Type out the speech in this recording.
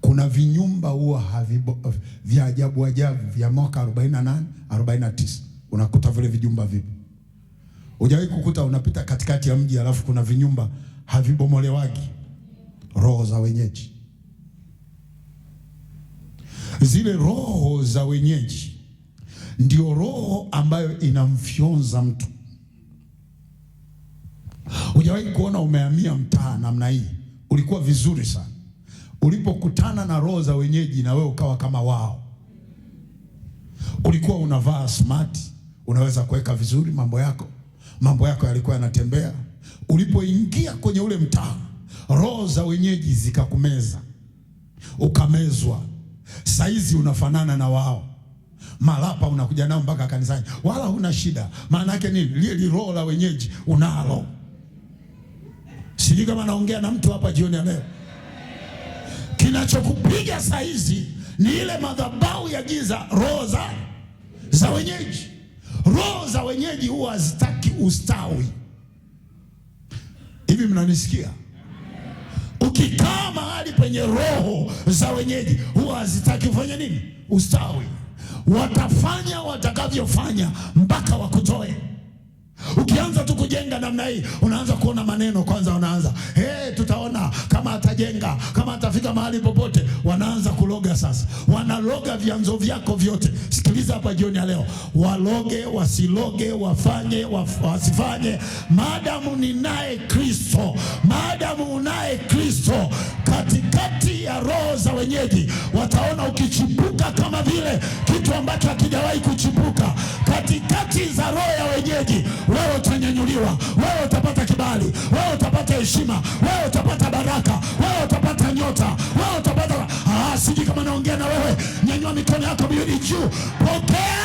Kuna vinyumba huwa vya ajabu vya mwaka 48, 49. Unakuta vile vijumba vipo. Hujawahi kukuta unapita katikati ya mji alafu kuna vinyumba havibomolewagi? Roho za wenyeji. Zile roho za wenyeji ndio roho ambayo inamfyonza mtu. Hujawahi kuona umehamia mtaa namna hii, ulikuwa vizuri sana, ulipokutana na roho za wenyeji na wewe ukawa kama wao. Ulikuwa unavaa smart, unaweza kuweka vizuri mambo yako yalikuwa yanatembea. Ulipoingia kwenye ule mtaa, roho za wenyeji zikakumeza, ukamezwa. Saizi unafanana na wao. Malapa unakuja nao mpaka kanisani, wala huna shida. Maana yake nini? Lile roho la wenyeji unalo. Sijui kama naongea na mtu hapa jioni leo. Kinachokupiga saizi ni ile madhabahu ya giza, roho za wenyeji. Roho za wenyeji huwa hazitaki ustawi. Hivi mnanisikia? Ukikaa mahali penye roho za wenyeji huwa hazitaki ufanye nini? Ustawi. Watafanya watakavyofanya mpaka wakutoe. Ukianza tu kujenga namna hii, unaanza kuona maneno kwanza, wanaanza tutaona kama atajenga, kama atafika mahali popote. Wanaanza kuloga sasa. Wanaloga vyanzo vyako vyote. Sikiliza hapa jioni ya leo. Waloge, wasiloge, wafanye, wasifanye, maadamu ni naye Kristo. Maadamu unaye Kristo, katikati ya roho za wenyeji wataona ukichipuka kama vile kitu ambacho hakijawahi kuchipuka. Katikati za roho ya wenyeji wewe utanyanyuliwa, wewe utapata kibali, wewe utapata heshima, wewe utapata baraka, wewe utapata nyota, wewe utapata siji. Kama naongea na wewe, nyanyua mikono yako miwili juu, pokea